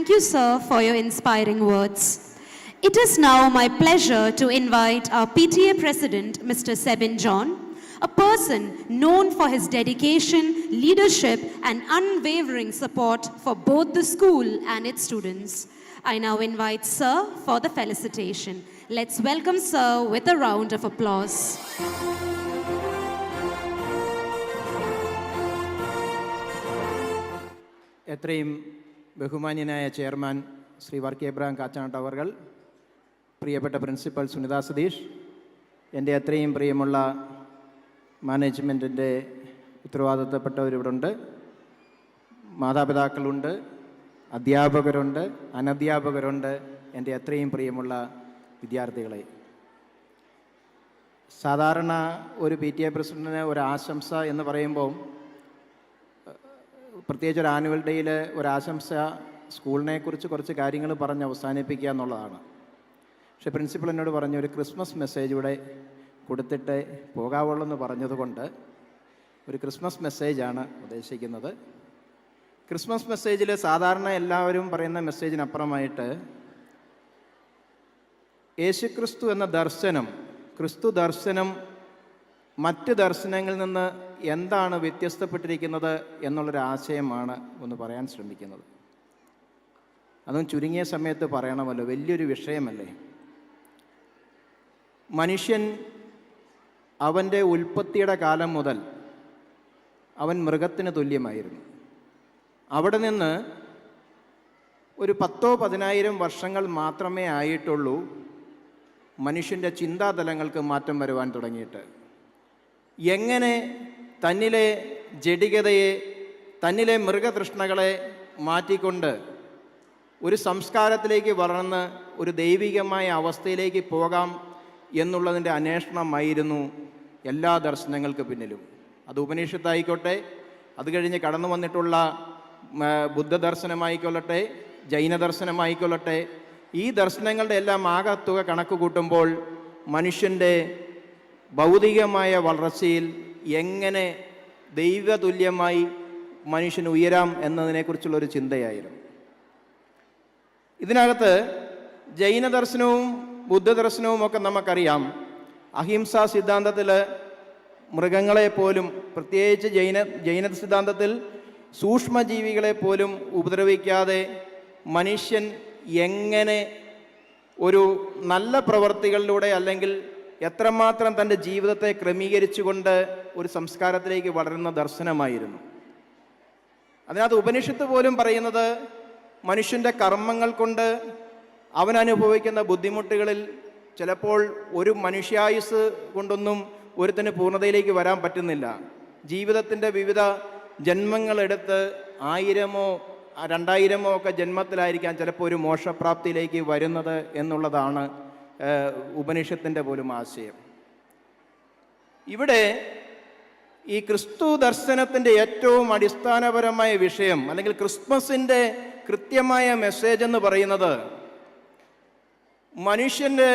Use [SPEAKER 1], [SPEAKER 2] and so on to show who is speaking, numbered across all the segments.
[SPEAKER 1] Thank you, sir, for your inspiring words. It is now my pleasure to invite our PTA President, Mr. Sebin John, a person known for his dedication, leadership, and unwavering support for both the school and its students. I now invite Sir for the felicitation. Let's welcome Sir with a round of applause.
[SPEAKER 2] എത്രയും ബഹുമാന്യനായ chairman Shri Varkey Abraham കാച്ചാട്ട് അവർകൾ, പ്രിയപ്പെട്ട principal Sunitha Satheesh, എൻ്റെ അത്രയും പ്രിയമുള്ള മാനേജ്മെൻറ്റിൻ്റെ ഉത്തരവാദിത്തപ്പെട്ടവരിവിടുണ്ട്, മാതാപിതാക്കളുണ്ട്, അധ്യാപകരുണ്ട്, അനധ്യാപകരുണ്ട്, എൻ്റെ അത്രയും പ്രിയമുള്ള വിദ്യാർത്ഥികളെ. സാധാരണ ഒരു PTA പ്രസിഡൻറ്റിന് ഒരു ആശംസ എന്ന് പറയുമ്പോൾ, പ്രത്യേകിച്ച് ഒരു ആനുവൽ ഡേയിൽ ഒരാശംസ സ്കൂളിനെക്കുറിച്ച് കുറച്ച് കാര്യങ്ങൾ പറഞ്ഞ് അവസാനിപ്പിക്കുക എന്നുള്ളതാണ്. പക്ഷേ പ്രിൻസിപ്പൽ എന്നോട് പറഞ്ഞു ഒരു ക്രിസ്മസ് മെസ്സേജ് ഇവിടെ കൊടുത്തിട്ട് പോകാവുള്ളൂ എന്ന് പറഞ്ഞതുകൊണ്ട് ഒരു ക്രിസ്മസ് മെസ്സേജാണ് ഉദ്ദേശിക്കുന്നത്. ക്രിസ്മസ് മെസ്സേജിൽ സാധാരണ എല്ലാവരും പറയുന്ന മെസ്സേജിനപ്പുറമായിട്ട് യേശുക്രിസ്തു എന്ന ദർശനം, ക്രിസ്തു ദർശനം മറ്റ് ദർശനങ്ങളിൽ നിന്ന് എന്താണ് വ്യത്യസ്തപ്പെട്ടിരിക്കുന്നത് എന്നുള്ളൊരാശയമാണ് ഒന്ന് പറയാൻ ശ്രമിക്കുന്നത്. അതും ചുരുങ്ങിയ സമയത്ത് പറയണമല്ലോ, വലിയൊരു വിഷയമല്ലേ. മനുഷ്യൻ അവൻ്റെ ഉൽപ്പത്തിയുടെ കാലം മുതൽ അവൻ മൃഗത്തിന് തുല്യമായിരുന്നു. അവിടെ നിന്ന് ഒരു 10,000-10,000 വർഷങ്ങൾ മാത്രമേ ആയിട്ടുള്ളൂ മനുഷ്യൻ്റെ ചിന്താതലങ്ങൾക്ക് മാറ്റം വരുവാൻ തുടങ്ങിയിട്ട്. എങ്ങനെ തന്നിലെ ജഡികതയെ, തന്നിലെ മൃഗതൃഷ്ണകളെ മാറ്റിക്കൊണ്ട് ഒരു സംസ്കാരത്തിലേക്ക് വളർന്ന് ഒരു ദൈവികമായ അവസ്ഥയിലേക്ക് പോകാം എന്നുള്ളതിൻ്റെ അന്വേഷണമായിരുന്നു എല്ലാ ദർശനങ്ങൾക്ക് പിന്നിലും. അത് ഉപനിഷത്തായിക്കോട്ടെ, അത് കഴിഞ്ഞ് കടന്നു വന്നിട്ടുള്ള ബുദ്ധദർശനമായിക്കൊള്ളട്ടെ, ജൈനദർശനമായിക്കൊള്ളട്ടെ, ഈ ദർശനങ്ങളുടെ എല്ലാം ആകത്തുക കണക്ക് കൂട്ടുമ്പോൾ മനുഷ്യൻ്റെ ഭൗതികമായ വളർച്ചയിൽ എങ്ങനെ ദൈവതുല്യമായി മനുഷ്യന് ഉയരാം എന്നതിനെക്കുറിച്ചുള്ളൊരു ചിന്തയായിരുന്നു. ഇതിനകത്ത് ജൈനദർശനവും ബുദ്ധദർശനവും ഒക്കെ നമുക്കറിയാം. അഹിംസാ സിദ്ധാന്തത്തിൽ മൃഗങ്ങളെപ്പോലും, പ്രത്യേകിച്ച് ജൈന സിദ്ധാന്തത്തിൽ സൂക്ഷ്മജീവികളെപ്പോലും ഉപദ്രവിക്കാതെ മനുഷ്യൻ എങ്ങനെ ഒരു നല്ല പ്രവൃത്തികളിലൂടെ അല്ലെങ്കിൽ എത്രമാത്രം തൻ്റെ ജീവിതത്തെ ക്രമീകരിച്ചുകൊണ്ട് ഒരു സംസ്കാരത്തിലേക്ക് വളരുന്ന ദർശനമായിരുന്നു. അതിനകത്ത് ഉപനിഷത്ത് പോലും പറയുന്നത് മനുഷ്യൻ്റെ കർമ്മങ്ങൾ കൊണ്ട് അവൻ അനുഭവിക്കുന്ന ബുദ്ധിമുട്ടുകളിൽ ചിലപ്പോൾ ഒരു മനുഷ്യായുസ് കൊണ്ടൊന്നും ഒരുത്തിന് പൂർണ്ണതയിലേക്ക് വരാൻ പറ്റുന്നില്ല. ജീവിതത്തിൻ്റെ വിവിധ ജന്മങ്ങളെടുത്ത് 1000-ഓ 2000-ഓ ഒക്കെ ജന്മത്തിലായിരിക്കാം ചിലപ്പോൾ ഒരു മോക്ഷപ്രാപ്തിയിലേക്ക് വരുന്നത് എന്നുള്ളതാണ് ഉപനിഷത്തിൻ്റെ പോലും ആശയം. ഇവിടെ ഈ ക്രിസ്തു ദർശനത്തിൻ്റെ ഏറ്റവും അടിസ്ഥാനപരമായ വിഷയം, അല്ലെങ്കിൽ ക്രിസ്മസിൻ്റെ കൃത്യമായ മെസ്സേജ് എന്ന് പറയുന്നത്, മനുഷ്യൻ്റെ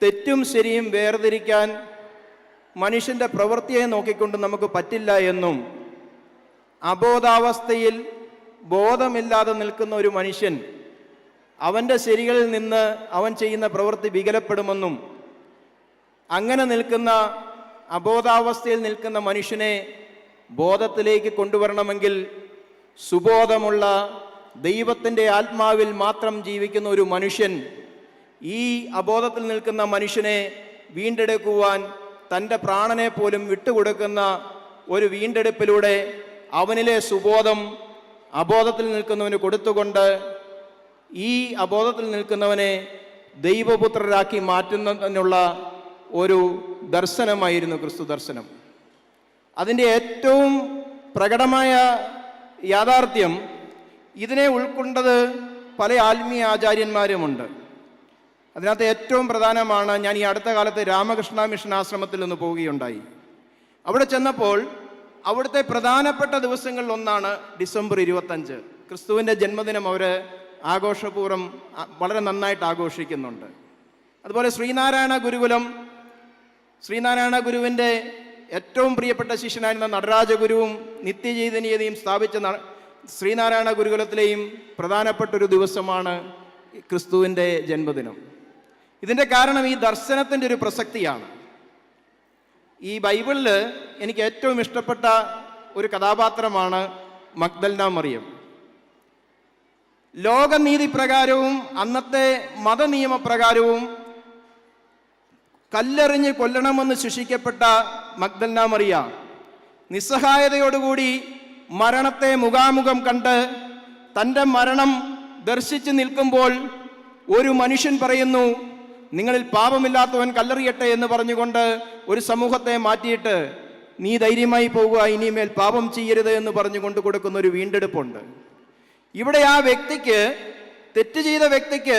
[SPEAKER 2] തെറ്റും ശരിയും വേർതിരിക്കാൻ മനുഷ്യൻ്റെ പ്രവൃത്തിയെ നോക്കിക്കൊണ്ട് നമുക്ക് പറ്റില്ല എന്നും, അബോധാവസ്ഥയിൽ ബോധമില്ലാതെ നിൽക്കുന്ന ഒരു മനുഷ്യൻ അവൻ്റെ ശരികളിൽ നിന്ന് അവൻ ചെയ്യുന്ന പ്രവൃത്തി വികലപ്പെടുമെന്നും, അങ്ങനെ നിൽക്കുന്ന അബോധാവസ്ഥയിൽ നിൽക്കുന്ന മനുഷ്യനെ ബോധത്തിലേക്ക് കൊണ്ടുവരണമെങ്കിൽ സുബോധമുള്ള ദൈവത്തിൻ്റെ ആത്മാവിൽ മാത്രം ജീവിക്കുന്ന ഒരു മനുഷ്യൻ ഈ അബോധത്തിൽ നിൽക്കുന്ന മനുഷ്യനെ വീണ്ടെടുക്കുവാൻ തൻ്റെ പ്രാണനെ പോലും വിട്ടുകൊടുക്കുന്ന ഒരു വീണ്ടെടുപ്പിലൂടെ അവനിലെ സുബോധം അബോധത്തിൽ നിൽക്കുന്നവന് കൊടുത്തുകൊണ്ട് ഈ അബോധത്തിൽ നിൽക്കുന്നവനെ ദൈവപുത്രരാക്കി മാറ്റുന്നതിനുള്ള ഒരു ദർശനമായിരുന്നു ക്രിസ്തു ദർശനം. അതിൻ്റെ ഏറ്റവും പ്രകടമായ യാഥാർത്ഥ്യം, ഇതിനെ ഉൾക്കൊണ്ടത് പല ആത്മീയ ആചാര്യന്മാരുമുണ്ട്. അതിനകത്ത് ഏറ്റവും പ്രധാനമാണ്, ഞാൻ ഈ അടുത്ത കാലത്ത് രാമകൃഷ്ണ മിഷൻ ആശ്രമത്തിൽ ഒന്ന് പോവുകയുണ്ടായി. അവിടെ ചെന്നപ്പോൾ അവിടുത്തെ പ്രധാനപ്പെട്ട ദിവസങ്ങളിൽ ഒന്നാണ് ഡിസംബർ 25. ക്രിസ്തുവിൻ്റെ ജന്മദിനം അവർ ആഘോഷപൂർവ്വം വളരെ നന്നായിട്ട് ആഘോഷിക്കുന്നുണ്ട്. അതുപോലെ ശ്രീനാരായണ ഗുരുകുലം, ശ്രീനാരായണ ഗുരുവിൻ്റെ ഏറ്റവും പ്രിയപ്പെട്ട ശിഷ്യനായിരുന്ന നടരാജഗുരുവും നിത്യചൈതന്യതയും സ്ഥാപിച്ച ശ്രീനാരായണ ഗുരുകുലത്തിലെയും പ്രധാനപ്പെട്ട ഒരു ദിവസമാണ് ക്രിസ്തുവിൻ്റെ ജന്മദിനം. ഇതിൻ്റെ കാരണം ഈ ദർശനത്തിൻ്റെ ഒരു പ്രസക്തിയാണ്. ഈ ബൈബിളിൽ എനിക്ക് ഏറ്റവും ഇഷ്ടപ്പെട്ട ഒരു കഥാപാത്രമാണ് മഗ്ദലന മറിയം. ലോകനീതി പ്രകാരവും അന്നത്തെ മതനിയമപ്രകാരവും കല്ലെറിഞ്ഞ് കൊല്ലണമെന്ന് ശിക്ഷിക്കപ്പെട്ട മഗ്ദലന മറിയ നിസ്സഹായതയോടുകൂടി മരണത്തെ മുഖാമുഖം കണ്ട് തൻ്റെ മരണം ദർശിച്ച് നിൽക്കുമ്പോൾ ഒരു മനുഷ്യൻ പറയുന്നു, നിങ്ങളിൽ പാപമില്ലാത്തവൻ കല്ലെറിയട്ടെ എന്ന് പറഞ്ഞുകൊണ്ട് ഒരു സമൂഹത്തെ മാറ്റിയിട്ട് നീ ധൈര്യമായി പോകുക, ഇനിമേൽ പാപം ചെയ്യരുത് എന്ന് പറഞ്ഞുകൊണ്ട് കൊടുക്കുന്ന ഒരു വീണ്ടെടുപ്പുണ്ട്. ഇവിടെ ആ വ്യക്തിക്ക്, തെറ്റ് ചെയ്ത വ്യക്തിക്ക്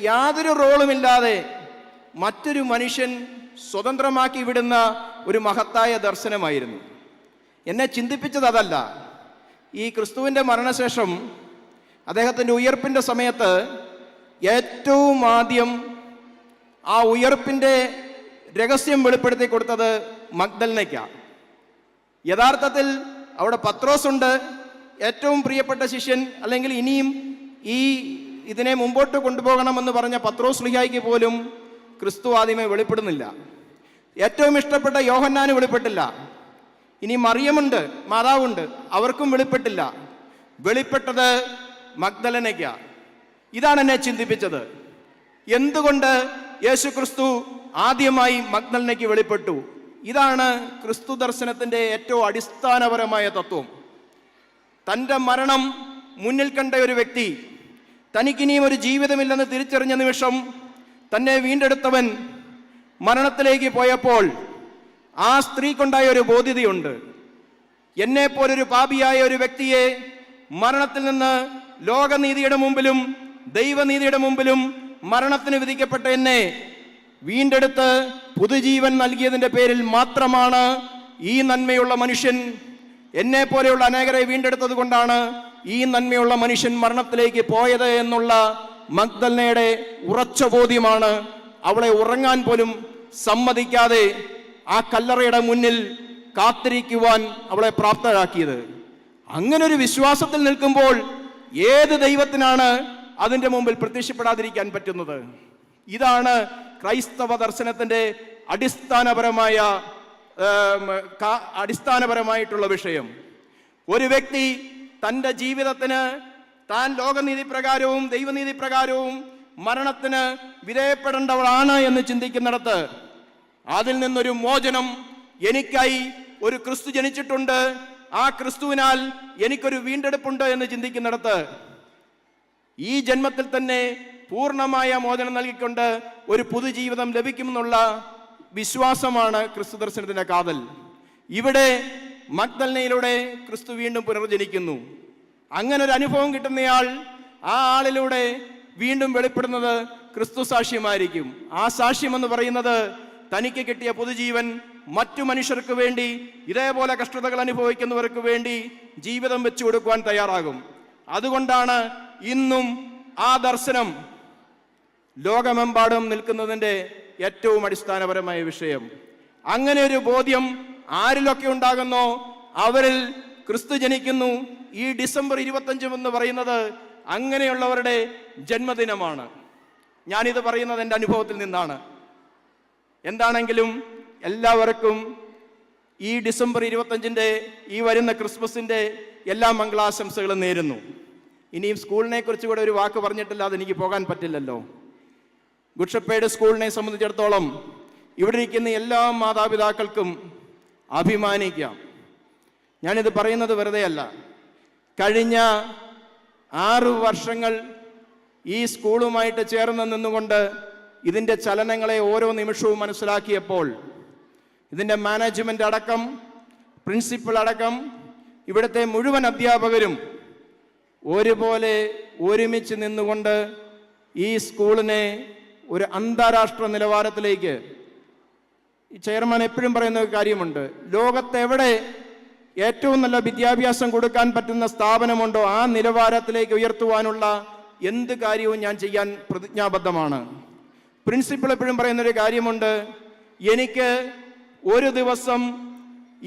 [SPEAKER 2] യാതൊരു റോളുമില്ലാതെ മറ്റൊരു മനുഷ്യൻ സ്വതന്ത്രമാക്കി വിടുന്ന ഒരു മഹത്തായ ദർശനമായിരുന്നു. എന്നെ ചിന്തിപ്പിച്ചത് അതല്ല. ഈ ക്രിസ്തുവിൻ്റെ മരണശേഷം അദ്ദേഹത്തിൻ്റെ ഉയർപ്പിൻ്റെ സമയത്ത് ഏറ്റവും ആദ്യം ആ ഉയർപ്പിൻ്റെ രഹസ്യം വെളിപ്പെടുത്തി കൊടുത്തത് മഗ്ദലനയ്ക്കാണ്. യഥാർത്ഥത്തിൽ അവിടെ പത്രോസുണ്ട്, ഏറ്റവും പ്രിയപ്പെട്ട ശിഷ്യൻ, അല്ലെങ്കിൽ ഇനിയും ഇതിനെ മുമ്പോട്ട് കൊണ്ടുപോകണമെന്ന് പറഞ്ഞ പത്രോസ് ശ്ലീഹായ്ക്ക് പോലും ക്രിസ്തു ആദ്യമേ വെളിപ്പെടുന്നില്ല. ഏറ്റവും ഇഷ്ടപ്പെട്ട യോഹന്നാന് വെളിപ്പെട്ടില്ല. ഇനി മറിയമുണ്ട്, മാതാവുണ്ട്, അവർക്കും വെളിപ്പെട്ടില്ല. വെളിപ്പെട്ടത് മഗ്ദലനയ്ക്കാണ്. ഇതാണ് എന്നെ ചിന്തിപ്പിച്ചത്. എന്തുകൊണ്ട് യേശു ക്രിസ്തു ആദ്യമായി മഗ്ദലനയ്ക്ക് വെളിപ്പെട്ടു? ഇതാണ് ക്രിസ്തു ദർശനത്തിൻ്റെ ഏറ്റവും അടിസ്ഥാനപരമായ തത്വം. തൻ്റെ മരണം മുന്നിൽ കണ്ട ഒരു വ്യക്തി, തനിക്കിനിയും ഒരു ജീവിതമില്ലെന്ന് തിരിച്ചറിഞ്ഞ നിമിഷം തന്നെ വീണ്ടെടുത്തവൻ മരണത്തിലേക്ക് പോയപ്പോൾ ആ സ്ത്രീക്കുണ്ടായ ഒരു ബോധ്യതയുണ്ട്. എന്നെപ്പോലൊരു പാപിയായ ഒരു വ്യക്തിയെ മരണത്തിൽ നിന്ന് ലോകനീതിയുടെ മുമ്പിലും ദൈവനീതിയുടെ മുമ്പിലും മരണത്തിന് വിധിക്കപ്പെട്ട എന്നെ വീണ്ടെടുത്ത് പുതുജീവൻ നൽകിയതിൻ്റെ പേരിൽ മാത്രമാണ് ഈ നന്മയുള്ള മനുഷ്യൻ, എന്നെ പോലെയുള്ള അനേകരെ വീണ്ടെടുത്തത് കൊണ്ടാണ് ഈ നന്മയുള്ള മനുഷ്യൻ മരണത്തിലേക്ക് പോയത് എന്നുള്ള മഗ്ദലനയുടെ ഉറച്ച ബോധ്യമാണ് അവളെ ഉറങ്ങാൻ പോലും സമ്മതിക്കാതെ ആ കല്ലറയുടെ മുന്നിൽ കാത്തിരിക്കുവാൻ അവളെ പ്രാപ്തരാക്കിയത്. അങ്ങനൊരു വിശ്വാസത്തിൽ നിൽക്കുമ്പോൾ ഏത് ദൈവത്തിനാണ് അതിൻ്റെ മുമ്പിൽ പ്രത്യക്ഷപ്പെടാതിരിക്കാൻ പറ്റുന്നത്? ഇതാണ് ക്രൈസ്തവ ദർശനത്തിൻ്റെ അടിസ്ഥാനപരമായിട്ടുള്ള വിഷയം. ഒരു വ്യക്തി തൻ്റെ ജീവിതത്തിന് താൻ ലോകനീതി പ്രകാരവും ദൈവനീതി പ്രകാരവും മരണത്തിന് വിധേയപ്പെടേണ്ടവളാണ് എന്ന് ചിന്തിക്കുന്നിടത്ത്, അതിൽ നിന്നൊരു മോചനം, എനിക്കായി ഒരു ക്രിസ്തു ജനിച്ചിട്ടുണ്ട്, ആ ക്രിസ്തുവിനാൽ എനിക്കൊരു വീണ്ടെടുപ്പുണ്ട് എന്ന് ചിന്തിക്കുന്നിടത്ത്, ഈ ജന്മത്തിൽ തന്നെ പൂർണ്ണമായ മോചനം നൽകിക്കൊണ്ട് ഒരു പുതുജീവിതം ലഭിക്കുമെന്നുള്ള വിശ്വാസമാണ് ക്രിസ്തു ദർശനത്തിൻ്റെ കാതൽ. ഇവിടെ മഗ്ദലനയിലൂടെ ക്രിസ്തു വീണ്ടും പുനർജനിക്കുന്നു. അങ്ങനെ ഒരു അനുഭവം കിട്ടുന്നയാൾ, ആ ആളിലൂടെ വീണ്ടും വെളിപ്പെടുന്നത് ക്രിസ്തു സാക്ഷ്യമായിരിക്കും. ആ സാക്ഷ്യം എന്ന് പറയുന്നത് തനിക്ക് കിട്ടിയ പുതുജീവൻ മറ്റു മനുഷ്യർക്ക് വേണ്ടി, ഇതേപോലെ കഷ്ടതകൾ അനുഭവിക്കുന്നവർക്ക് വേണ്ടി ജീവിതം വെച്ചു കൊടുക്കുവാൻ തയ്യാറാകും. അതുകൊണ്ടാണ് ഇന്നും ആ ദർശനം ലോകമെമ്പാടും നിൽക്കുന്നതിൻ്റെ ഏറ്റവും അടിസ്ഥാനപരമായ വിഷയം. അങ്ങനെ ഒരു ബോധ്യം ആരിലൊക്കെ ഉണ്ടാകുന്നോ അവരിൽ ക്രിസ്തു ജനിക്കുന്നു. ഈ ഡിസംബർ 25 എന്ന് പറയുന്നത് അങ്ങനെയുള്ളവരുടെ ജന്മദിനമാണ്. ഞാനിത് പറയുന്നത് എൻ്റെ അനുഭവത്തിൽ നിന്നാണ്. എന്താണെങ്കിലും എല്ലാവർക്കും ഈ ഡിസംബർ 25 ഈ വരുന്ന ക്രിസ്മസിൻ്റെ എല്ലാ മംഗളാശംസകളും നേരുന്നു. ഇനിയും സ്കൂളിനെ കുറിച്ച് കൂടെ ഒരു വാക്ക് പറഞ്ഞിട്ടില്ല, അതെനിക്ക് പോകാൻ പറ്റില്ലല്ലോ. ഗുഡ് ഷെപ്പേർഡ് സ്കൂളിനെ സംബന്ധിച്ചിടത്തോളം ഇവിടെ ഇരിക്കുന്ന എല്ലാ മാതാപിതാക്കൾക്കും അഭിമാനിക്കാം. ഞാനിത് പറയുന്നത് വെറുതെയല്ല. കഴിഞ്ഞ 6 വർഷങ്ങൾ ഈ സ്കൂളുമായിട്ട് ചേർന്ന് നിന്നുകൊണ്ട് ഇതിൻ്റെ ചലനങ്ങളെ ഓരോ നിമിഷവും മനസ്സിലാക്കിയപ്പോൾ, ഇതിൻ്റെ മാനേജ്മെൻ്റ് അടക്കം, പ്രിൻസിപ്പൽ അടക്കം, ഇവിടുത്തെ മുഴുവൻ അധ്യാപകരും ഒരുപോലെ ഒരുമിച്ച് നിന്നുകൊണ്ട് ഈ സ്കൂളിനെ ഒരു അന്താരാഷ്ട്ര നിലവാരത്തിലേക്ക്, ഈ ചെയർമാൻ എപ്പോഴും പറയുന്ന ഒരു കാര്യമുണ്ട്, ലോകത്തെവിടെ ഏറ്റവും നല്ല വിദ്യാഭ്യാസം കൊടുക്കാൻ പറ്റുന്ന സ്ഥാപനമുണ്ടോ ആ നിലവാരത്തിലേക്ക് ഉയർത്തുവാനുള്ള എന്ത് കാര്യവും ഞാൻ ചെയ്യാൻ പ്രതിജ്ഞാബദ്ധമാണ്. പ്രിൻസിപ്പൽ എപ്പോഴും പറയുന്നൊരു കാര്യമുണ്ട്, എനിക്ക് ഒരു ദിവസം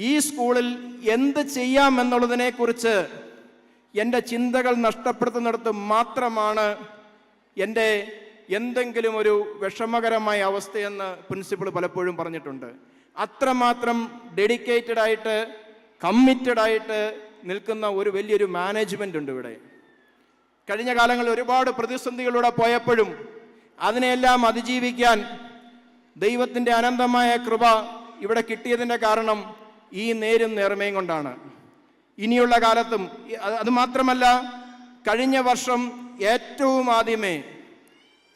[SPEAKER 2] ഈ സ്കൂളിൽ എന്ത് ചെയ്യാമെന്നുള്ളതിനെക്കുറിച്ച് എൻ്റെ ചിന്തകൾ നഷ്ടപ്പെടുത്തുന്നിടത്ത് മാത്രമാണ് എൻ്റെ എന്തെങ്കിലും ഒരു വിഷമകരമായ അവസ്ഥയെന്ന് പ്രിൻസിപ്പൾ പലപ്പോഴും പറഞ്ഞിട്ടുണ്ട്. അത്രമാത്രം ഡെഡിക്കേറ്റഡായിട്ട് കമ്മിറ്റഡായിട്ട് നിൽക്കുന്ന ഒരു വലിയൊരു മാനേജ്മെൻ്റ് ഉണ്ട് ഇവിടെ. കഴിഞ്ഞ കാലങ്ങളിൽ ഒരുപാട് പ്രതിസന്ധികളിലൂടെ പോയപ്പോഴും അതിനെല്ലാം അതിജീവിക്കാൻ ദൈവത്തിൻ്റെ അനന്തമായ കൃപ ഇവിടെ കിട്ടിയതിൻ്റെ കാരണം ഈ നേരും നേർമയും കൊണ്ടാണ്. ഇനിയുള്ള കാലത്തും അതുമാത്രമല്ല, കഴിഞ്ഞ വർഷം ഏറ്റവും ആദ്യമേ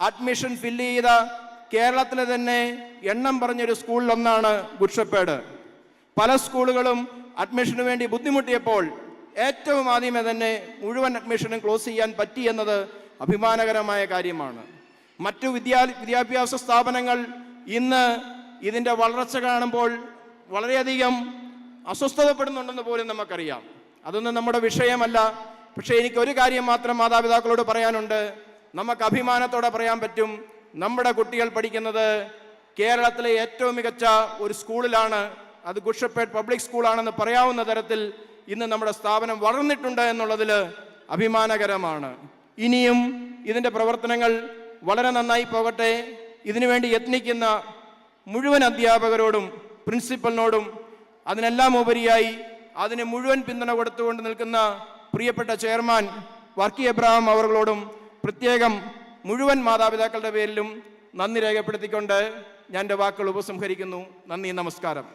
[SPEAKER 2] അഡ്മിഷൻ ഫില്ല് ചെയ്ത കേരളത്തിലെ തന്നെ എണ്ണം പറഞ്ഞൊരു സ്കൂളിലൊന്നാണ് ഗുഡ് ഷെപ്പേർഡ്. പല സ്കൂളുകളും അഡ്മിഷന് വേണ്ടി ബുദ്ധിമുട്ടിയപ്പോൾ ഏറ്റവും ആദ്യമേ തന്നെ മുഴുവൻ അഡ്മിഷനും ക്ലോസ് ചെയ്യാൻ പറ്റി എന്നത് അഭിമാനകരമായ കാര്യമാണ്. മറ്റു വിദ്യാഭ്യാസ സ്ഥാപനങ്ങൾ ഇന്ന് ഇതിൻ്റെ വളർച്ച കാണുമ്പോൾ വളരെയധികം അസ്വസ്ഥതപ്പെടുന്നുണ്ടെന്ന് പോലും നമുക്കറിയാം. അതൊന്നും നമ്മുടെ വിഷയമല്ല. പക്ഷേ എനിക്കൊരു കാര്യം മാത്രം മാതാപിതാക്കളോട് പറയാനുണ്ട്. നമുക്ക് അഭിമാനത്തോടെ പറയാൻ പറ്റും, നമ്മുടെ കുട്ടികൾ പഠിക്കുന്നത് കേരളത്തിലെ ഏറ്റവും മികച്ച ഒരു സ്കൂളിലാണ്. അത് ഗുഡ് ഷെപ്പേർഡ് പബ്ലിക് സ്കൂളാണെന്ന് പറയാവുന്ന തരത്തിൽ ഇന്ന് നമ്മുടെ സ്ഥാപനം വളർന്നിട്ടുണ്ട് എന്നുള്ളതിൽ അഭിമാനകരമാണ്. ഇനിയും ഇതിൻ്റെ പ്രവർത്തനങ്ങൾ വളരെ നന്നായി പോകട്ടെ. ഇതിനുവേണ്ടി യത്നിക്കുന്ന മുഴുവൻ അധ്യാപകരോടും പ്രിൻസിപ്പലിനോടും അതിനെല്ലാം ഉപരിയായി അതിന് മുഴുവൻ പിന്തുണ കൊടുത്തുകൊണ്ട് നിൽക്കുന്ന പ്രിയപ്പെട്ട ചെയർമാൻ വർക്കി എബ്രഹാം അവர்களോടും പ്രത്യേകം മുഴുവൻ മാതാപിതാക്കളുടെ പേരിലും നന്ദി രേഖപ്പെടുത്തിക്കൊണ്ട് ഞാൻ എൻ്റെ വാക്കുകൾ ഉപസംഹരിക്കുന്നു. നന്ദി, നമസ്കാരം.